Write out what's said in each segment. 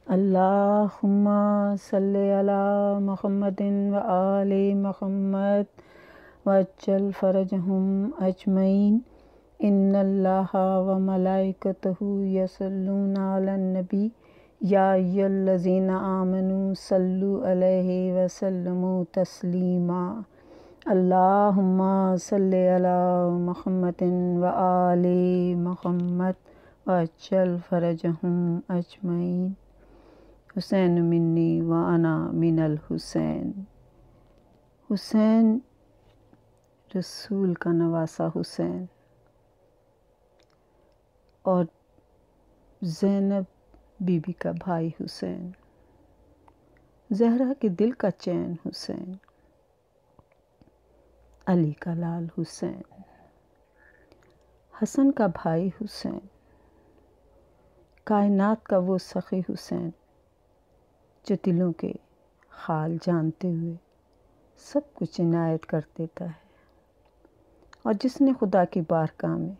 اللہم صلی علی محمد و آل محمد وعجل فرجہم اجمعین ان اللہ و ملائکتہ یصلون علی النبی یا ایھا الذین آمنوا صلوا علیہ وسلموا تسلیما اللہم صلی علی محمد و آل محمد وعجل فرجہم اجمعین۔ حسین منی و انا من الحسین۔ حسین رسول کا نواسا حسین اور زینب بی بی کا بھائی حسین، زہرا کے دل کا چین حسین، علی کا لال حسین، حسن کا بھائی حسین، کائنات کا وہ سخی حسین جو دلوں کے حال جانتے ہوئے سب کچھ عنایت کر دیتا ہے، اور جس نے خدا کی بارگاہ میں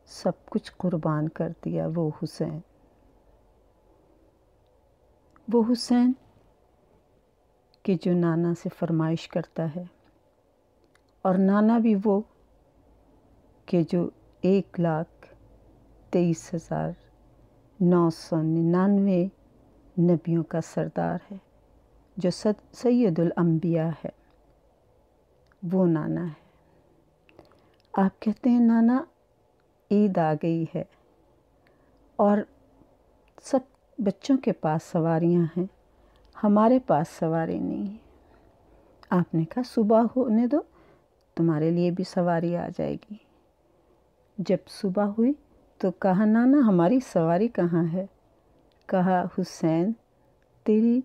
سب کچھ قربان کر دیا، وہ حسین، وہ حسین کہ جو نانا سے فرمائش کرتا ہے، اور نانا بھی وہ کہ جو 1,23,999 نبیوں کا سردار ہے، جو سید الانبیاء ہے، وہ نانا ہے۔ آپ کہتے ہیں نانا عید آ گئی ہے اور سب بچوں کے پاس سواریاں ہیں، ہمارے پاس سواری نہیں ہے۔ آپ نے کہا صبح ہونے دو، تمہارے لیے بھی سواری آ جائے گی۔ جب صبح ہوئی تو کہا نانا ہماری سواری کہاں ہے؟ کہا حسین تیری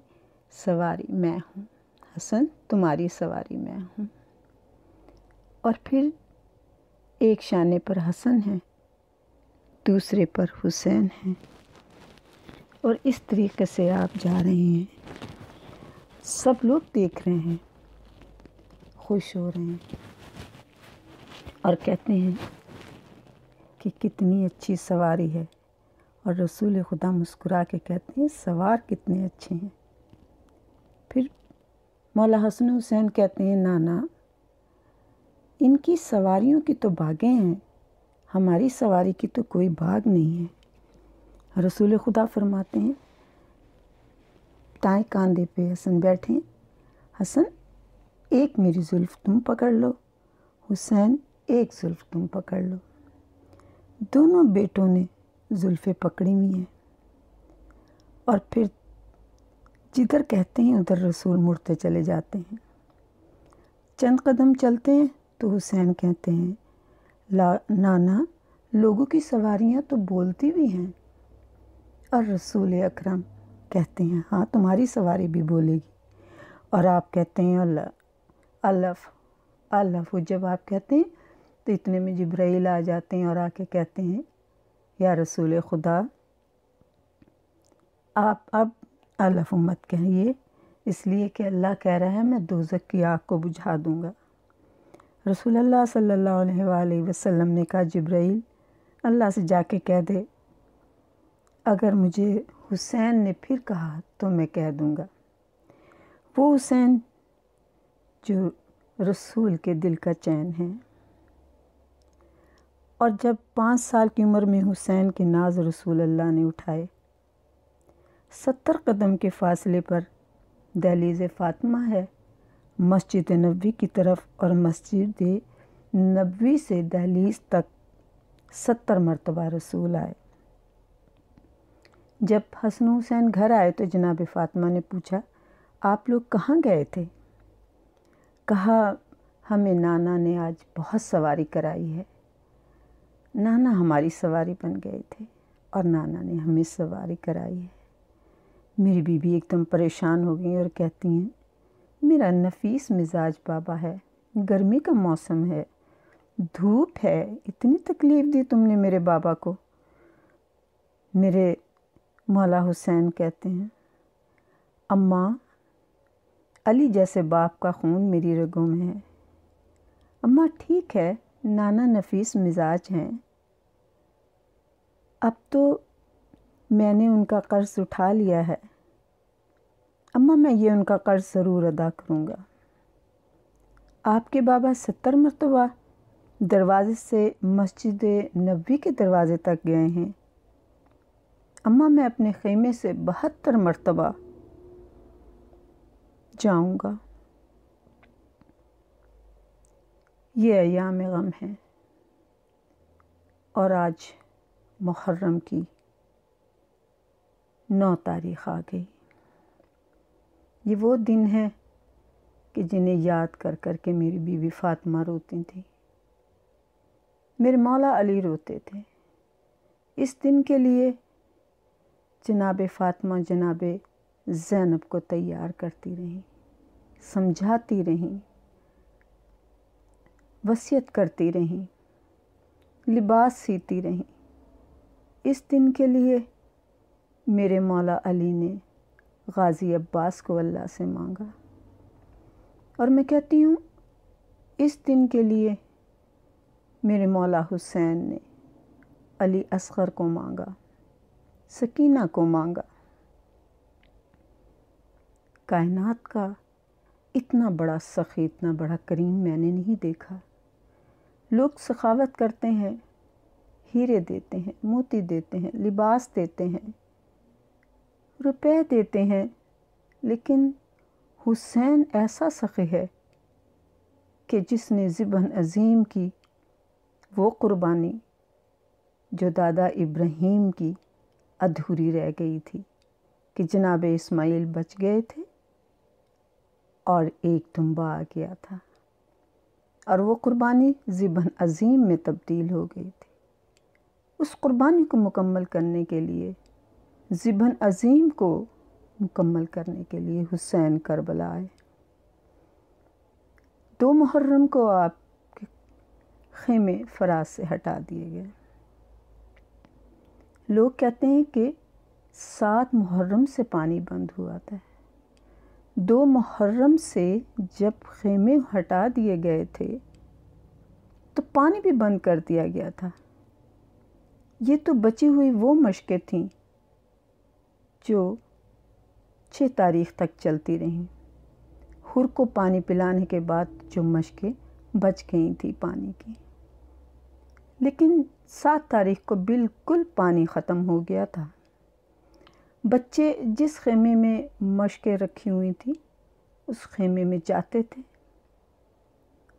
سواری میں ہوں، حسن تمہاری سواری میں ہوں۔ اور پھر ایک شانے پر حسن ہے، دوسرے پر حسین ہے، اور اس طریقے سے آپ جا رہے ہیں، سب لوگ دیکھ رہے ہیں، خوش ہو رہے ہیں اور کہتے ہیں کہ کتنی اچھی سواری ہے، اور رسول خدا مسکرا کے کہتے ہیں سوار کتنے اچھے ہیں۔ پھر مولا حسن حسین کہتے ہیں نانا ان کی سواریوں کی تو بھاگیں ہیں، ہماری سواری کی تو کوئی بھاگ نہیں ہے۔ رسول خدا فرماتے ہیں دائیں کاندھے پہ حسن بیٹھیں، حسن ایک میری زلف تم پکڑ لو، حسین ایک زلف تم پکڑ لو۔ دونوں بیٹوں نے زلفیں پکڑی ہوئی ہیں، اور پھر جدھر کہتے ہیں ادھر رسول مڑتے چلے جاتے ہیں۔ چند قدم چلتے ہیں تو حسین کہتے ہیں نانا لوگوں کی سواریاں تو بولتی بھی ہیں، اور رسول اکرم کہتے ہیں ہاں تمہاری سواری بھی بولے گی، اور آپ کہتے ہیں الف جب آپ کہتے ہیں تو اتنے میں جبرائیل آ جاتے ہیں اور آ کے کہتے ہیں یا رسول خدا آپ اب الف مت کہیے، اس لیے کہ اللہ کہہ رہا ہے میں دوزخ کی آگ کو بجھا دوں گا۔ رسول اللہ صلی اللہ علیہ وآلہ وسلم نے کہا جبرائیل اللہ سے جا کے کہہ دے اگر مجھے حسین نے پھر کہا تو میں کہہ دوں گا۔ وہ حسین جو رسول کے دل کا چین ہے، اور جب 5 سال کی عمر میں حسین کے ناز رسول اللہ نے اٹھائے، 70 قدم کے فاصلے پر دہلیز فاطمہ ہے، مسجد نبوی کی طرف، اور مسجد نبوی سے دہلیز تک 70 مرتبہ رسول آئے۔ جب حسن حسین گھر آئے تو جناب فاطمہ نے پوچھا آپ لوگ کہاں گئے تھے؟ کہا ہمیں نانا نے آج بہت سواری کرائی ہے۔ نانا ہماری سواری بن گئے تھے اور نانا نے ہمیں سواری کرائی ہے۔ میری بیوی ایک دم پریشان ہو گئی اور کہتی ہیں میرا نفیس مزاج بابا ہے، گرمی کا موسم ہے، دھوپ ہے، اتنی تکلیف دی تم نے میرے بابا کو۔ میرے مولا حسین کہتے ہیں اماں علی جیسے باپ کا خون میری رگوں میں ہے۔ اماں ٹھیک ہے نانا نفیس مزاج ہیں، اب تو میں نے ان کا قرض اٹھا لیا ہے، اماں میں یہ ان کا قرض ضرور ادا کروں گا۔ آپ کے بابا 70 مرتبہ دروازے سے مسجد نبوی کے دروازے تک گئے ہیں، اماں میں اپنے خیمے سے 72 مرتبہ جاؤں گا۔ یہ ایام غم ہیں، اور آج محرم کی 9 تاریخ آ گئی۔ یہ وہ دن ہے کہ جنہیں یاد کر کر کے میری بیوی فاطمہ روتی تھی، میرے مولا علی روتے تھے۔ اس دن کے لیے جناب فاطمہ جناب زینب کو تیار کرتی رہیں، سمجھاتی رہیں، وصیت کرتی رہیں، لباس سیتی رہیں۔ اس دن کے لیے میرے مولا علی نے غازی عباس کو اللہ سے مانگا، اور میں کہتی ہوں اس دن کے لیے میرے مولا حسین نے علی اصغر کو مانگا، سکینہ کو مانگا۔ کائنات کا اتنا بڑا سخی، اتنا بڑا کریم میں نے نہیں دیکھا۔ لوگ سخاوت کرتے ہیں، ہیرے دیتے ہیں، موتی دیتے ہیں، لباس دیتے ہیں، روپے دیتے ہیں، لیکن حسین ایسا سخی ہے کہ جس نے ذبح عظیم کی وہ قربانی جو دادا ابراہیم کی ادھوری رہ گئی تھی، کہ جناب اسماعیل بچ گئے تھے اور ایک دمبا آ گیا تھا، اور وہ قربانی ذبح عظیم میں تبدیل ہو گئی تھی۔ اس قربانی کو مکمل کرنے کے لیے، ذبح عظیم کو مکمل کرنے کے لیے حسین کربلا آئے۔ 2 محرم کو آپ کے خیمے فراز سے ہٹا دیے گئے۔ لوگ کہتے ہیں کہ 7 محرم سے پانی بند ہوا تھا۔ 2 محرم سے جب خیمے ہٹا دیے گئے تھے تو پانی بھی بند کر دیا گیا تھا۔ یہ تو بچی ہوئی وہ مشقیں تھیں جو 6 تاریخ تک چلتی رہیں۔ حر کو پانی پلانے کے بعد جو مشقیں بچ گئی تھیں پانی کی، لیکن 7 تاریخ کو بالکل پانی ختم ہو گیا تھا۔ بچے جس خیمے میں مشقیں رکھی ہوئی تھیں اس خیمے میں جاتے تھے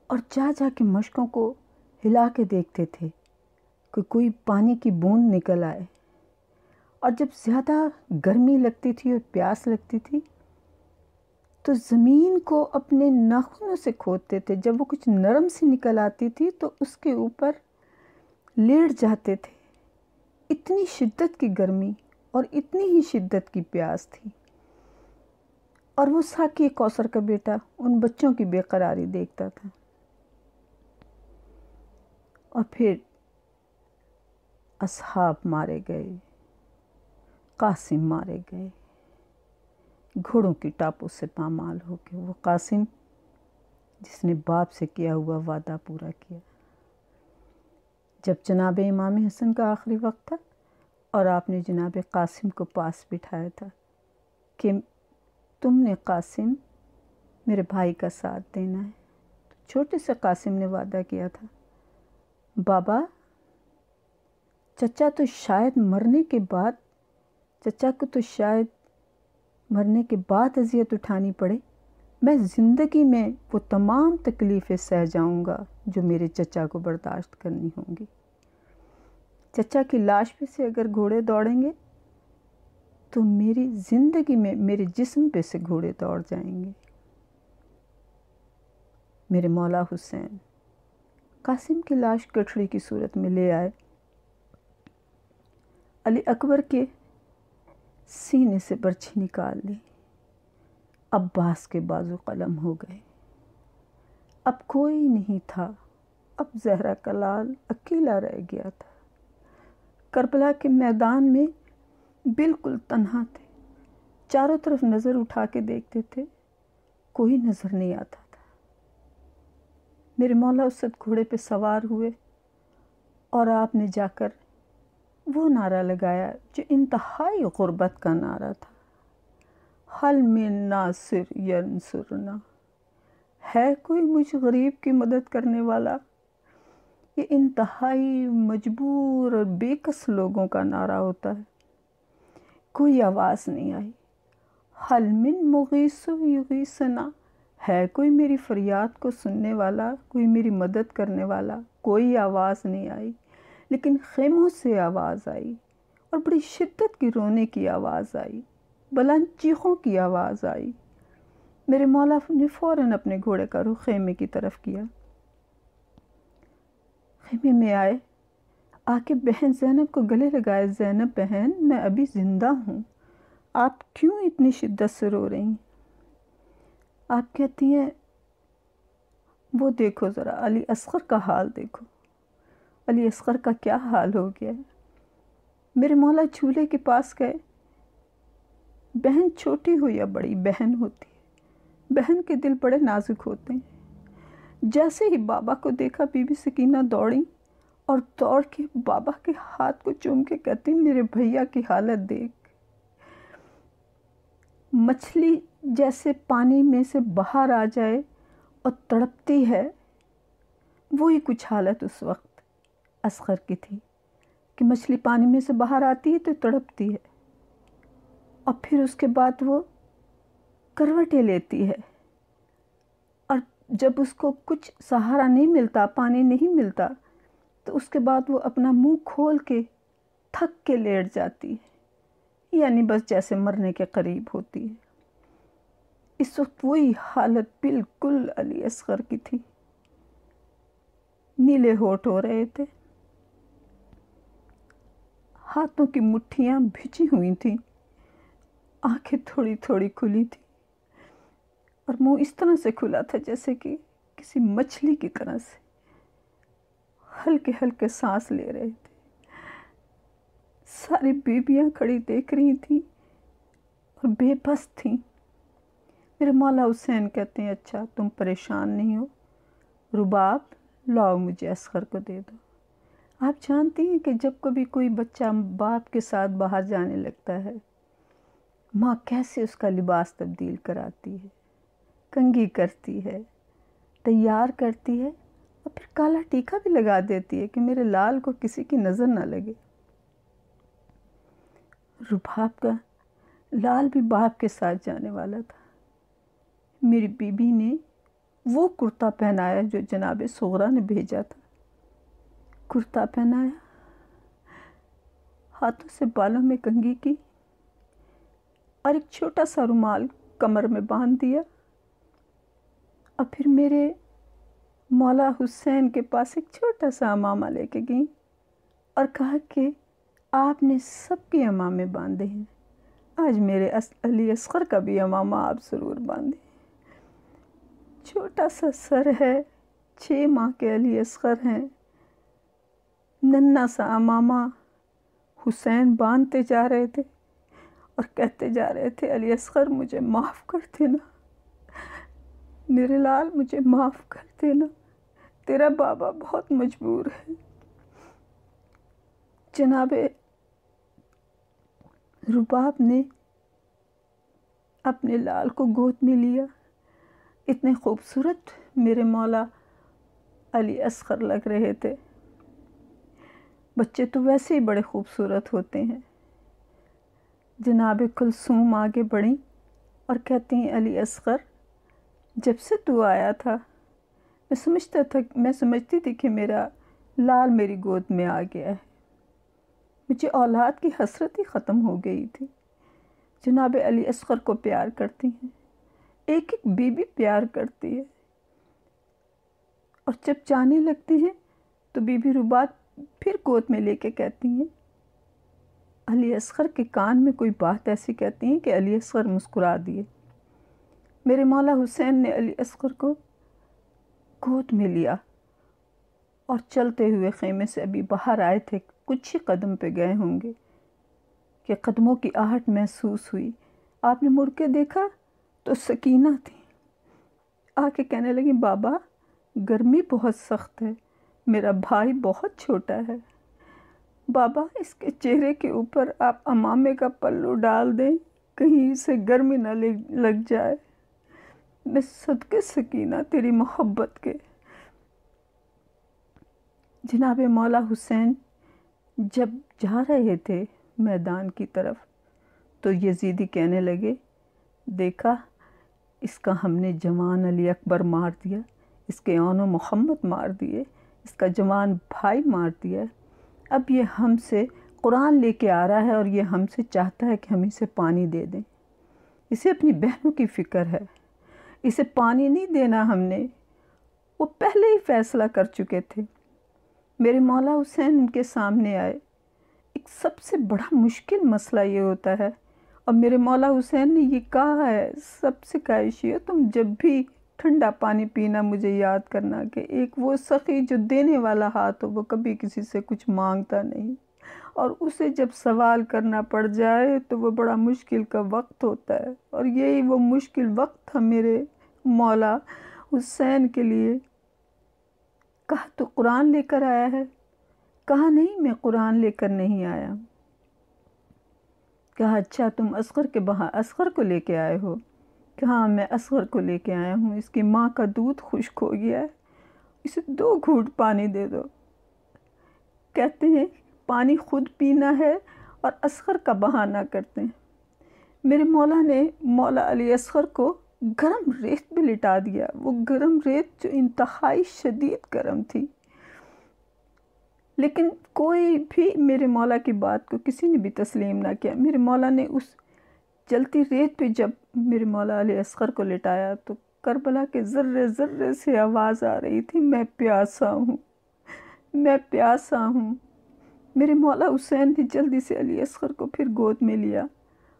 اور جا جا کے مشقوں کو ہلا کے دیکھتے تھے کہ کوئی پانی کی بوند نکل آئے، اور جب زیادہ گرمی لگتی تھی اور پیاس لگتی تھی تو زمین کو اپنے ناخنوں سے کھودتے تھے۔ جب وہ کچھ نرم سی نکل آتی تھی تو اس کے اوپر لیٹ جاتے تھے۔ اتنی شدت کی گرمی اور اتنی ہی شدت کی پیاس تھی، اور وہ ساقی کوثر کا بیٹا ان بچوں کی بے قراری دیکھتا تھا۔ اور پھر اصحاب مارے گئے، قاسم مارے گئے، گھوڑوں کی ٹاپوں سے پامال ہو کے، وہ قاسم جس نے باپ سے کیا ہوا وعدہ پورا کیا۔ جب جناب امام حسن کا آخری وقت تھا اور آپ نے جناب قاسم کو پاس بٹھایا تھا کہ تم نے قاسم میرے بھائی کا ساتھ دینا ہے، تو چھوٹے سے قاسم نے وعدہ کیا تھا، بابا چچا تو شاید مرنے کے بعد، چچا کو تو شاید مرنے کے بعد اذیت اٹھانی پڑے، میں زندگی میں وہ تمام تکلیفیں سہ جاؤں گا جو میرے چچا کو برداشت کرنی ہوں گی۔ چچا کی لاش پہ سے اگر گھوڑے دوڑیں گے تو میری زندگی میں میرے جسم پہ سے گھوڑے دوڑ جائیں گے۔ میرے مولا حسین قاسم کی لاش گٹھڑی کی صورت میں لے آئے، علی اکبر کے سینے سے برچھی نکال لی، عباس کے بازو قلم ہو گئے۔ اب کوئی نہیں تھا، اب زہرا کا لال اکیلا رہ گیا تھا۔ کربلا کے میدان میں بالکل تنہا تھے، چاروں طرف نظر اٹھا کے دیکھتے تھے، کوئی نظر نہیں آتا تھا۔ میرے مولا اس وقت گھوڑے پہ سوار ہوئے اور آپ نے جا کر وہ نعرہ لگایا جو انتہائی غربت کا نعرہ تھا، حل من ناصر ینصرنا، ہے کوئی مجھ غریب کی مدد کرنے والا؟ یہ انتہائی مجبور اور بے کس لوگوں کا نعرہ ہوتا ہے۔ کوئی آواز نہیں آئی۔ حل من مغیث یغیثنا، ہے کوئی میری فریاد کو سننے والا، کوئی میری مدد کرنے والا؟ کوئی آواز نہیں آئی، لیکن خیموں سے آواز آئی، اور بڑی شدت کی رونے کی آواز آئی، بلند چیخوں کی آواز آئی۔ میرے مولا نے فوراً اپنے گھوڑے کا رخ خیمے کی طرف کیا۔ خیمے میں آئے، آ کے بہن زینب کو گلے لگائے، زینب بہن میں ابھی زندہ ہوں، آپ کیوں اتنی شدت سے رو رہی ہیں؟ آپ کہتی ہیں وہ دیکھو ذرا علی اصغر کا حال دیکھو، علی اصغر کا کیا حال ہو گیا ہے۔ میرے مولا جھولے کے پاس گئے۔ بہن چھوٹی ہو یا بڑی بہن ہوتی ہے، بہن کے دل بڑے نازک ہوتے ہیں۔ جیسے ہی بابا کو دیکھا بی بی سکینہ دوڑی اور دوڑ کے بابا کے ہاتھ کو چوم کے کہتی میرے بھیا کی حالت دیکھ، مچھلی جیسے پانی میں سے باہر آ جائے اور تڑپتی ہے، وہی کچھ حالت اس وقت اصغر کی تھی کہ مچھلی پانی میں سے باہر آتی ہے تو تڑپتی ہے، اور پھر اس کے بعد وہ کروٹیں لیتی ہے، اور جب اس کو کچھ سہارا نہیں ملتا، پانی نہیں ملتا، تو اس کے بعد وہ اپنا منہ کھول کے تھک کے لیٹ جاتی ہے، یعنی بس جیسے مرنے کے قریب ہوتی ہے۔ اس وقت وہی حالت بالکل علی اصغر کی تھی۔ نیلے ہونٹ ہو رہے تھے، ہاتھوں کی مٹھیاں بھیجی ہوئی تھیں، آنکھیں تھوڑی تھوڑی کھلی تھیں، اور منہ اس طرح سے کھلا تھا جیسے کہ کسی مچھلی کی طرح سے، ہلکے ہلکے سانس لے رہے تھے۔ ساری بیویاں کھڑی دیکھ رہی تھیں اور بے بس تھیں۔ میرے مولا حسین کہتے ہیں اچھا تم پریشان نہیں ہو، رباب لاؤ مجھے اصغر کو دے دو۔ آپ جانتی ہیں کہ جب کبھی کوئی بچہ باپ کے ساتھ باہر جانے لگتا ہے، ماں کیسے اس کا لباس تبدیل کراتی ہے، کنگھی کرتی ہے، تیار کرتی ہے، اور پھر کالا ٹیکا بھی لگا دیتی ہے کہ میرے لال کو کسی کی نظر نہ لگے۔ رباب کا لال بھی باپ کے ساتھ جانے والا تھا۔ میری بی بی نے وہ کرتا پہنایا جو جناب صغرا نے بھیجا تھا، کرتا پہنایا، ہاتھوں سے بالوں میں کنگھی کی، اور ایک چھوٹا سا رومال کمر میں باندھ دیا، اور پھر میرے مولا حسین کے پاس ایک چھوٹا سا امامہ لے کے گئیں اور کہا کہ آپ نے سب کے امامے باندھے ہیں، آج میرے علی اصغر کا بھی امامہ آپ ضرور باندھیں۔ چھوٹا سا سر ہے، 6 ماہ کے علی اصغر ہیں، ننھا سا امامہ حسین باندھتے جا رہے تھے اور کہتے جا رہے تھے علی اصغر مجھے معاف کر دینا، میرے لال مجھے معاف کر دینا، تیرا بابا بہت مجبور ہے۔ جناب رباب نے اپنے لال کو گود میں لیا۔ اتنے خوبصورت میرے مولا علی اصغر لگ رہے تھے، بچے تو ویسے ہی بڑے خوبصورت ہوتے ہیں۔ جناب کلثوم آگے بڑھیں اور کہتی ہیں علی اصغر جب سے تو آیا تھا میں سمجھتی تھی کہ میرا لال میری گود میں آ گیا ہے، مجھے اولاد کی حسرت ہی ختم ہو گئی تھی۔ جناب علی اصغر کو پیار کرتی ہیں، ایک ایک بیوی پیار کرتی ہے، اور جب جانے لگتی ہیں تو بی بی رباب پھر گود میں لے کے کہتی ہیں علی اصغر کے کان میں کوئی بات ایسی کہتی ہیں کہ علی اصغر مسکرا دیے۔ میرے مولا حسین نے علی اصغر کو گود میں لیا اور چلتے ہوئے خیمے سے ابھی باہر آئے تھے، کچھ ہی قدم پہ گئے ہوں گے کہ قدموں کی آہٹ محسوس ہوئی۔ آپ نے مڑ کے دیکھا تو سکینہ تھی، آ کے کہنے لگی بابا گرمی بہت سخت ہے، میرا بھائی بہت چھوٹا ہے، بابا اس کے چہرے کے اوپر آپ امامے کا پلو ڈال دیں، کہیں اسے گرمی نہ لگ جائے، میں صدقے سکینہ تیری محبت کے۔ جناب مولا حسین جب جا رہے تھے میدان کی طرف تو یزیدی کہنے لگے، دیکھا اس کا ہم نے جوان علی اکبر مار دیا، اس کے اونو محمد مار دیے، اس کا جوان بھائی مار دیا، اب یہ ہم سے قرآن لے کے آ رہا ہے اور یہ ہم سے چاہتا ہے کہ ہم اسے پانی دے دیں۔ اسے اپنی بہنوں کی فکر ہے، اسے پانی نہیں دینا ہم نے، وہ پہلے ہی فیصلہ کر چکے تھے۔ میرے مولا حسین ان کے سامنے آئے۔ ایک سب سے بڑا مشکل مسئلہ یہ ہوتا ہے، اور میرے مولا حسین نے یہ کہا ہے، سب سے خواہش ہے تم جب بھی ٹھنڈا پانی پینا مجھے یاد کرنا کہ ایک وہ سخی جو دینے والا ہاتھ ہو، وہ کبھی کسی سے کچھ مانگتا نہیں، اور اسے جب سوال کرنا پڑ جائے تو وہ بڑا مشکل کا وقت ہوتا ہے، اور یہی وہ مشکل وقت تھا میرے مولا حسین کے لیے۔ کہا تو قرآن لے کر آیا ہے؟ کہا نہیں، میں قرآن لے کر نہیں آیا۔ کہا اچھا تم اصغر کو لے کے آئے ہو؟ کہا میں اصغر کو لے کے آیا ہوں، اس کی ماں کا دودھ خشک ہو گیا ہے، اسے 2 گھونٹ پانی دے دو۔ کہتے ہیں پانی خود پینا ہے اور اصغر کا بہانہ کرتے ہیں۔ میرے مولا نے مولا علی اصغر کو گرم ریت پہ لٹا دیا، وہ گرم ریت جو انتہائی شدید گرم تھی، لیکن کوئی بھی میرے مولا کی بات کو کسی نے بھی تسلیم نہ کیا۔ میرے مولا نے اس جلتی ریت پہ جب میرے مولا علی اصغر کو لٹایا تو کربلا کے ذرے ذرے سے آواز آ رہی تھی، میں پیاسا ہوں، میں پیاسا ہوں۔ میرے مولا حسین نے جلدی سے علی اصغر کو پھر گود میں لیا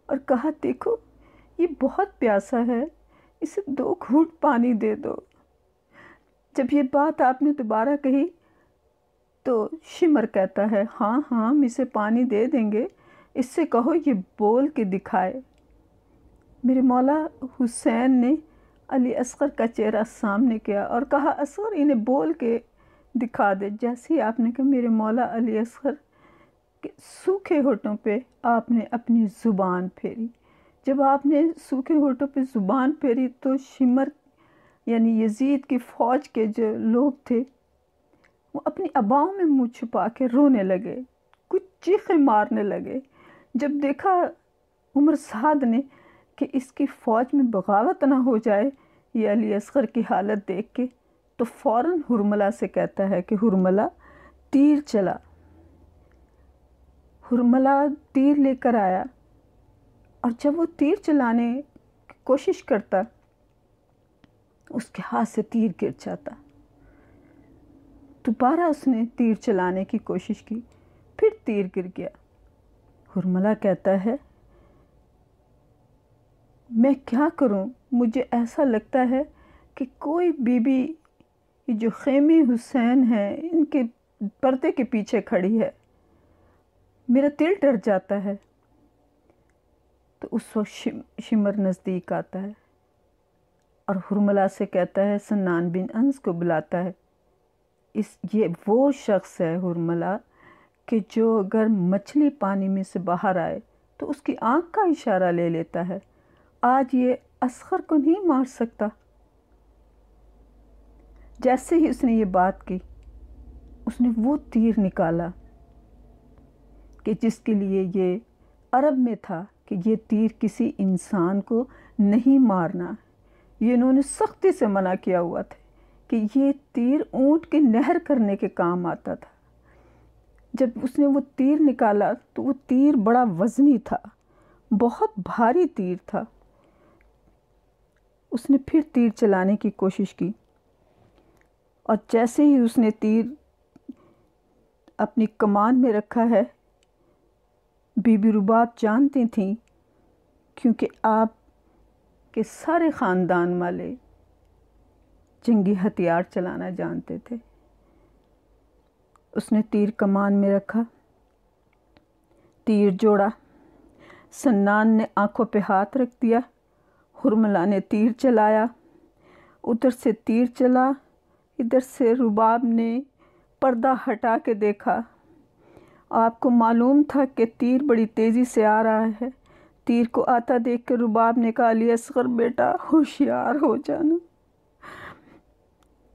اور کہا دیکھو یہ بہت پیاسا ہے، اسے 2 گھونٹ پانی دے دو۔ جب یہ بات آپ نے دوبارہ کہی تو شمر کہتا ہے ہاں ہم اسے پانی دے دیں گے، اس سے کہو یہ بول کے دکھائے۔ میرے مولا حسین نے علی اصغر کا چہرہ سامنے کیا اور کہا اصغر انہیں بول کے دکھا دے۔ جیسے ہی آپ نے کہا میرے مولا علی اصغر کے سوکھے ہونٹوں پہ آپ نے اپنی زبان پھیری۔ جب آپ نے سوکھے ہونٹوں پہ زبان پھیری تو شمر یعنی یزید کی فوج کے جو لوگ تھے وہ اپنی اباؤں میں منہ چھپا کے رونے لگے، کچھ چیخیں مارنے لگے۔ جب دیکھا عمر سعد نے کہ اس کی فوج میں بغاوت نہ ہو جائے یہ علی اصغر کی حالت دیکھ کے، تو فوراً حرملہ سے کہتا ہے کہ حرملہ تیر چلا۔ حرملہ تیر لے کر آیا، اور جب وہ تیر چلانے کی کوشش کرتا اس کے ہاتھ سے تیر گر جاتا۔ دوبارہ اس نے تیر چلانے کی کوشش کی، پھر تیر گر گیا۔ حرملہ کہتا ہے میں کیا کروں، مجھے ایسا لگتا ہے کہ کوئی بی بی جو خیمے حسین ہیں ان کے پردے کے پیچھے کھڑی ہے، میرا دل ڈر جاتا ہے۔ تو اس وقت شمر نزدیک آتا ہے اور حرملہ سے کہتا ہے، سنان بن انس کو بلاتا ہے، یہ وہ شخص ہے حرملہ کہ جو اگر مچھلی پانی میں سے باہر آئے تو اس کی آنکھ کا اشارہ لے لیتا ہے، آج یہ اصغر کو نہیں مار سکتا۔ جیسے ہی اس نے یہ بات کی اس نے وہ تیر نکالا کہ جس کے لیے یہ عرب میں تھا کہ یہ تیر کسی انسان کو نہیں مارنا، یہ انہوں نے سختی سے منع کیا ہوا تھا کہ یہ تیر اونٹ کے نہر کرنے کے کام آتا تھا۔ جب اس نے وہ تیر نکالا تو وہ تیر بڑا وزنی تھا، بہت بھاری تیر تھا۔ اس نے پھر تیر چلانے کی کوشش کی، اور جیسے ہی اس نے تیر اپنی کمان میں رکھا ہے، بی بی رباب جانتی تھیں کیونکہ آپ کے سارے خاندان والے جنگی ہتھیار چلانا جانتے تھے۔ اس نے تیر کمان میں رکھا، تیر جوڑا، سنان نے آنکھوں پہ ہاتھ رکھ دیا، حرملہ نے تیر چلایا، ادھر سے تیر چلا، ادھر سے رباب نے پردہ ہٹا کے دیکھا آپ کو معلوم تھا کہ تیر بڑی تیزی سے آ رہا ہے۔ تیر کو آتا دیکھ کے رباب نے کہا علی اصغر بیٹا ہوشیار ہو جانا،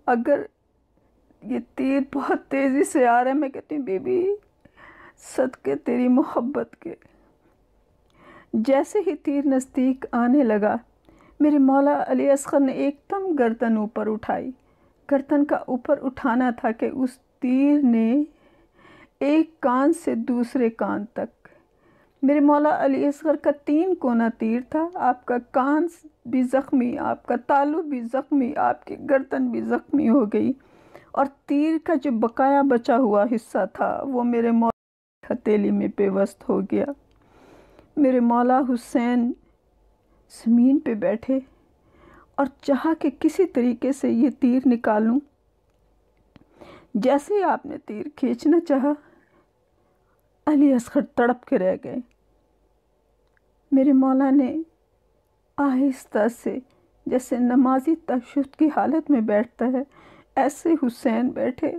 اگر یہ تیر بہت تیزی سے آ رہا ہے، میں کہتی ہوں بی بی صدقے تیری محبت کے۔ جیسے ہی تیر نزدیک آنے لگا میرے مولا علی اصغر نے ایک دم گردن اوپر اٹھائی۔ گردن کا اوپر اٹھانا تھا کہ اس تیر نے ایک کان سے دوسرے کان تک، میرے مولا علی اصغر کا 3 کونا تیر تھا، آپ کا کان بھی زخمی، آپ کا تالو بھی زخمی، آپ کی گردن بھی زخمی ہو گئی، اور تیر کا جو بقایا بچا ہوا حصہ تھا وہ میرے مولا کی ہتھیلی میں پیوست ہو گیا۔ میرے مولا حسین زمین پہ بیٹھے اور چاہا کہ کسی طریقے سے یہ تیر نکالوں۔ جیسے ہی آپ نے تیر کھینچنا چاہا علی اصغر تڑپ کے رہ گئے۔ میرے مولا نے آہستہ سے، جیسے نمازی تشہد کی حالت میں بیٹھتا ہے ایسے حسین بیٹھے،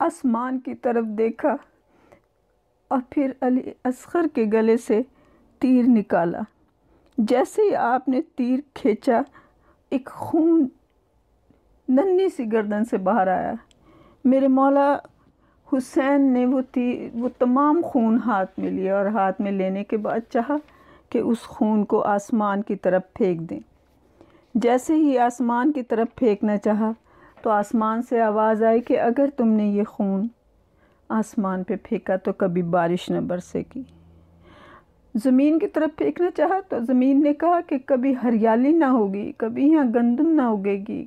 آسمان کی طرف دیکھا اور پھر علی اصغر کے گلے سے تیر نکالا۔ جیسے ہی آپ نے تیر کھینچا ایک خون ننھی سی گردن سے باہر آیا۔ میرے مولا حسین نے وہ تمام خون ہاتھ میں لیا اور ہاتھ میں لینے کے بعد چاہا کہ اس خون کو آسمان کی طرف پھینک دیں۔ جیسے ہی آسمان کی طرف پھینکنا چاہا تو آسمان سے آواز آئی کہ اگر تم نے یہ خون آسمان پہ پھینکا تو کبھی بارش نہ برسے گی۔ زمین کی طرف پھینکنا چاہا تو زمین نے کہا کہ کبھی ہریالی نہ ہوگی، کبھی یہاں گندم نہ اگے گی،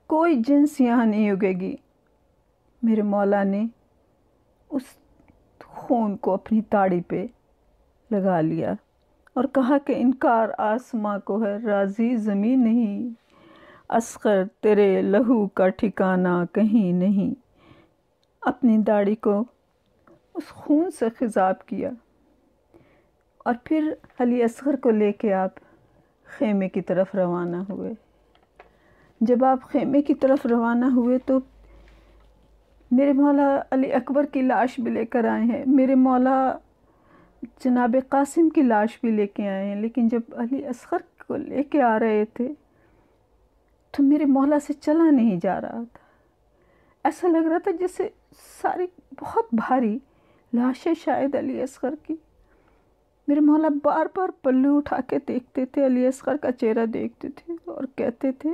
کوئی جنس یہاں نہیں اگے گی۔ میرے مولا نے اس خون کو اپنی تاڑی پہ لگا لیا اور کہا کہ انکار آسماں کو ہے، راضی زمین نہیں، اصغر تیرے لہو کا ٹھکانہ کہیں نہیں۔ اپنی داڑھی کو اس خون سے خضاب کیا اور پھر علی اصغر کو لے کے آپ خیمے کی طرف روانہ ہوئے۔ جب آپ خیمے کی طرف روانہ ہوئے تو میرے مولا علی اکبر کی لاش بھی لے کر آئے ہیں، میرے مولا جناب قاسم کی لاش بھی لے کے آئے ہیں، لیکن جب علی اصغر کو لے کے آ رہے تھے تو میرے مولا سے چلا نہیں جا رہا تھا۔ ایسا لگ رہا تھا جیسے ساری بہت بھاری لاش ہے شاید علی اصغر کی۔ میرے مولا بار بار پلو اٹھا کے دیکھتے تھے، علی اصغر کا چہرہ دیکھتے تھے اور کہتے تھے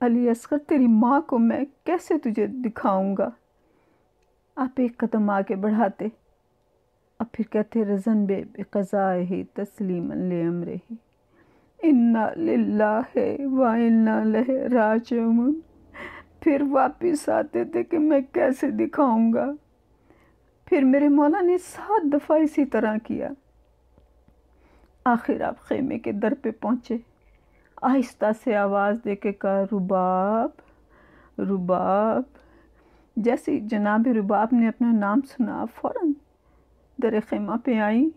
علی اصغر تیری ماں کو میں کیسے تجھے دکھاؤں گا۔ آپ ایک قدم آگے بڑھاتے اور پھر کہتے رضن بقضائہ تسلیما لامرہ انا للہ و انا الیہ راجعون۔ پھر واپس آتے تھے کہ میں کیسے دکھاؤں گا۔ پھر میرے مولا نے 7 دفعہ اسی طرح کیا۔ آخر آپ خیمے کے در پہ پہنچے، آہستہ سے آواز دے کے کہا رباب رباب۔ جیسے جناب رباب نے اپنا نام سنا فوراً در خیمہ پہ آئیں۔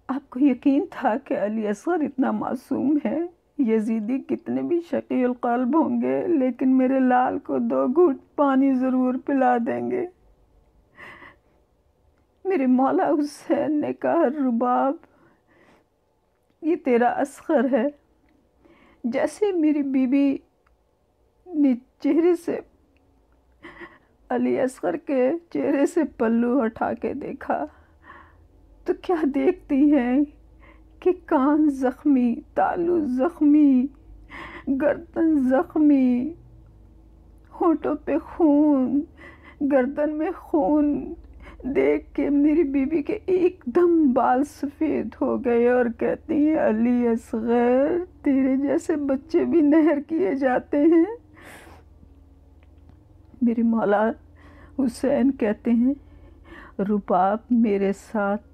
آپ کو یقین تھا کہ علی اصغر اتنا معصوم ہے، یزیدی کتنے بھی شقی القلب ہوں گے لیکن میرے لال کو 2 گھونٹ پانی ضرور پلا دیں گے۔ میرے مولا حسین نے کہا رباب یہ تیرا اصغر ہے۔ جیسے میری بیوی نے چہرے سے علی اصغر کے چہرے سے پلو ہٹا کے دیکھا تو کیا دیکھتی ہیں کہ کان زخمی، تالو زخمی، گردن زخمی، ہونٹوں پہ خون، گردن میں خون دیکھ کے میری بیوی کے ایک دم بال سفید ہو گئے اور کہتی ہیں علی اصغر تیرے جیسے بچے بھی نہر کیے جاتے ہیں۔ میرے مولا حسین کہتے ہیں رباب میرے ساتھ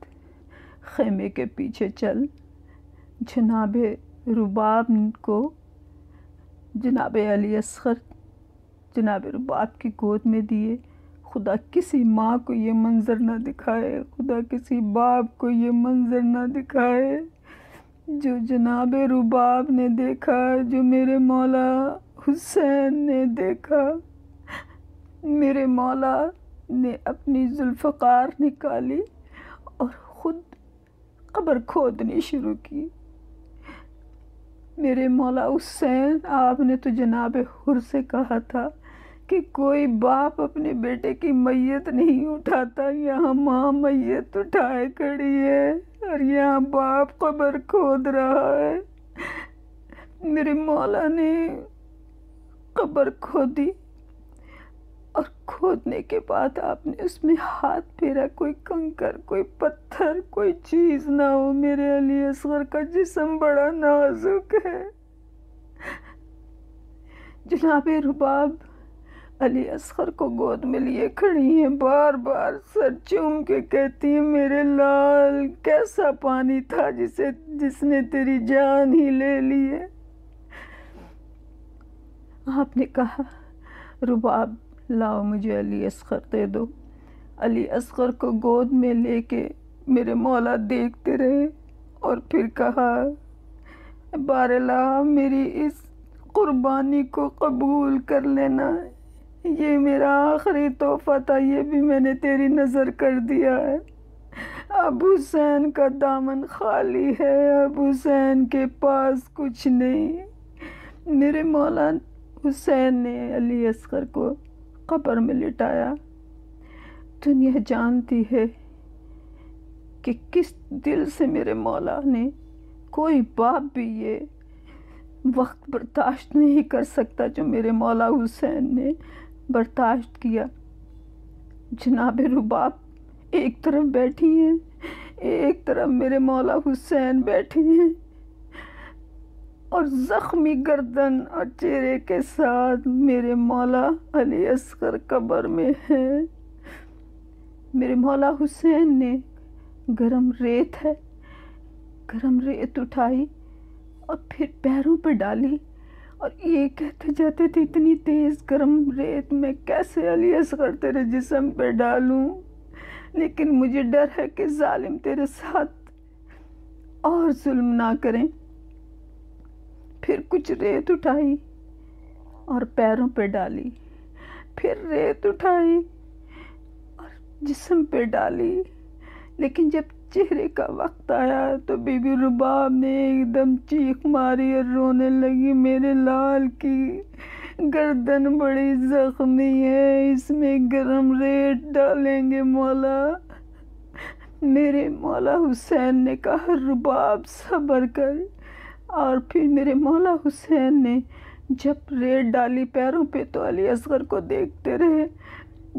خیمے کے پیچھے چل۔ جناب رباب کو جناب علی اصغر جناب رباب کی گود میں دیے۔ خدا کسی ماں کو یہ منظر نہ دکھائے، خدا کسی باپ کو یہ منظر نہ دکھائے جو جناب رباب نے دیکھا، جو میرے مولا حسین نے دیکھا۔ میرے مولا نے اپنی ذوالفقار نکالی اور خود قبر کھودنی شروع کی۔ میرے مولا حسین، آپ نے تو جناب حر سے کہا تھا کہ کوئی باپ اپنے بیٹے کی میت نہیں اٹھاتا، یہاں ماں میت اٹھائے کھڑی ہے اور یہاں باپ قبر کھود رہا ہے۔ میرے مولا نے قبر کھودی اور کھودنے کے بعد آپ نے اس میں ہاتھ پھیرا، کوئی کنکر، کوئی پتھر، کوئی چیز نہ ہو۔ میرے علی اصغر کا جسم بڑا نازک ہے۔ جناب رباب علی اصغر کو گود میں لیے کھڑی ہیں، بار بار سر چوم کے کہتی ہیں، میرے لال کیسا پانی تھا جس نے تیری جان ہی لے لی ہے۔ آپ نے کہا، رباب لاؤ مجھے علی اصغر دے دو۔ علی اصغر کو گود میں لے کے میرے مولا دیکھتے رہے اور پھر کہا، بار الہ میری اس قربانی کو قبول کر لینا، یہ میرا آخری تحفہ تھا، یہ بھی میں نے تیری نظر کر دیا ہے۔ اب حسین کا دامن خالی ہے، اب حسین کے پاس کچھ نہیں۔ میرے مولا حسین نے علی اصغر کو قبر میں لٹایا۔ دنیا جانتی ہے کہ کس دل سے میرے مولا نے، کوئی باپ بھی یہ وقت برداشت نہیں کر سکتا جو میرے مولا حسین نے برداشت کیا۔ جناب رباب ایک طرف بیٹھی ہیں، ایک طرف میرے مولا حسین بیٹھے ہیں اور زخمی گردن اور چہرے کے ساتھ میرے مولا علی اصغر قبر میں ہیں۔ میرے مولا حسین نے گرم ریت ہے، گرم ریت اٹھائی اور پھر پیروں پہ ڈالی اور یہ کہتے جاتے تھے، اتنی تیز گرم ریت میں کیسے علی اصغر تیرے جسم پہ ڈالوں، لیکن مجھے ڈر ہے کہ ظالم تیرے ساتھ اور ظلم نہ کریں۔ پھر کچھ ریت اٹھائی اور پیروں پہ ڈالی، پھر ریت اٹھائی اور جسم پہ ڈالی، لیکن جب چہرے کا وقت آیا تو بی بی رباب نے ایک دم چیخ ماری اور رونے لگی، میرے لال کی گردن بڑی زخمی ہے، اس میں گرم ریت ڈالیں گے مولا۔ میرے مولا حسین نے کہا، رباب صبر کر۔ اور پھر میرے مولا حسین نے جب ریت ڈالی پیروں پہ تو علی اصغر کو دیکھتے رہے،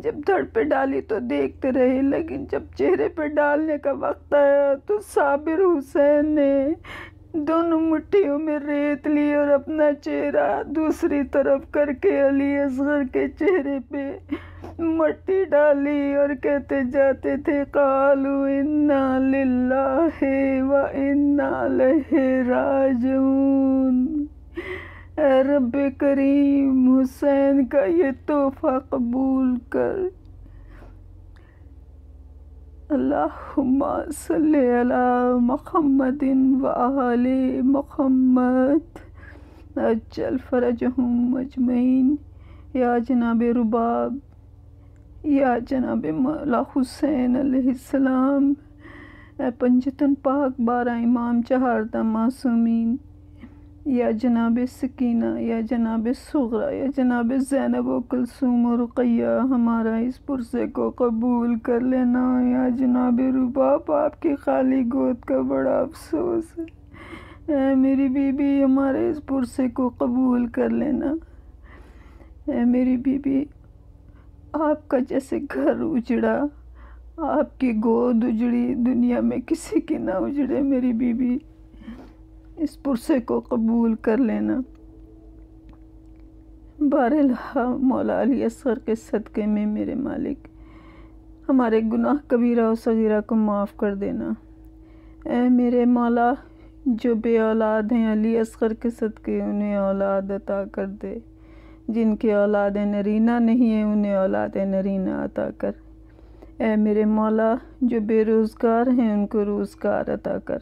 جب دھڑ پہ ڈالی تو دیکھتے رہے، لیکن جب چہرے پہ ڈالنے کا وقت آیا تو صابر حسین نے دونوں مٹھیوں میں ریت لی اور اپنا چہرہ دوسری طرف کر کے علی اصغر کے چہرے پہ مٹی ڈالی اور کہتے جاتے تھے، قالوا انا للہ و انا الیہ راجعون۔ اے رب کریم، حسین کا یہ تحفہ قبول کر۔ اللہم صلی علی محمد و آل محمد عجل فرجہم اجمعین۔ یا جناب رباب، یا جناب مولا حسین علیہ السلام، اے پنجتن پاک 12 امام 4 معصومین، یا جناب سکینہ، یا جناب صغرا، یا جناب زینب و کلثوم و رقیہ، ہمارا اس پرسے کو قبول کر لینا۔ یا جناب رباب، آپ کی خالی گود کا بڑا افسوس ہے، اے میری بی بی ہمارے اس پرسے کو قبول کر لینا۔ اے میری بی بی، آپ کا جیسے گھر اجڑا، آپ کی گود اجڑی، دنیا میں کسی کی نہ اجڑے۔ میری بی بی، اس پرسے کو قبول کر لینا۔ بارالہ مولا علی اصغر کے صدقے میں میرے مالک ہمارے گناہ کبیرہ و صغیرہ کو معاف کر دینا۔ اے میرے مولا، جو بے اولاد ہیں علی اصغر کے صدقے انہیں اولاد عطا کر دے، جن کے اولاد نرینہ نہیں ہیں انہیں اولاد نرینہ عطا کر۔ اے میرے مولا، جو بے روزگار ہیں ان کو روزگار عطا کر۔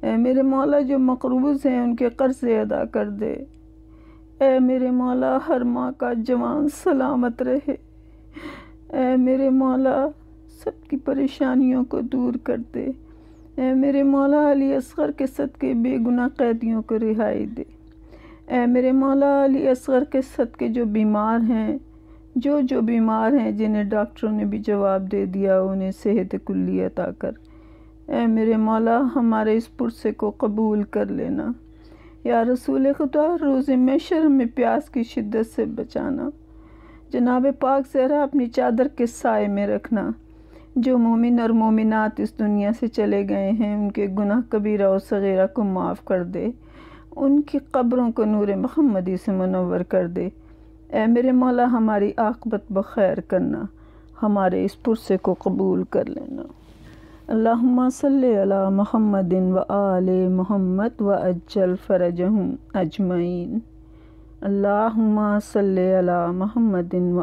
اے میرے مولا، جو مقروض ہیں ان کے قرضے ادا کر دے۔ اے میرے مولا، ہر ماں کا جوان سلامت رہے۔ اے میرے مولا سب کی پریشانیوں کو دور کر دے۔ اے میرے مولا علی اصغر کے صدقے بے گناہ قیدیوں کو رہائی دے۔ اے میرے مولا علی اصغر کے صدقے جو بیمار ہیں، جو بیمار ہیں جنہیں ڈاکٹروں نے بھی جواب دے دیا، انہیں صحت کلی عطا کر۔ اے میرے مولا ہمارے اس پرسے کو قبول کر لینا۔ یا رسول خدا روز محشر میں پیاس کی شدت سے بچانا۔ جناب پاک زہرا اپنی چادر کے سائے میں رکھنا۔ جو مومن اور مومنات اس دنیا سے چلے گئے ہیں ان کے گناہ کبیرہ و صغیرہ کو معاف کر دے، ان کی قبروں کو نور محمدی سے منور کر دے۔ اے میرے مولا ہماری عاقبت بخیر کرنا، ہمارے اس پرسے کو قبول کر لینا۔ اللہم صلی علی محمد و آل محمد و عجل فرجہم اجمعین۔ اللہم صلی علی محمد و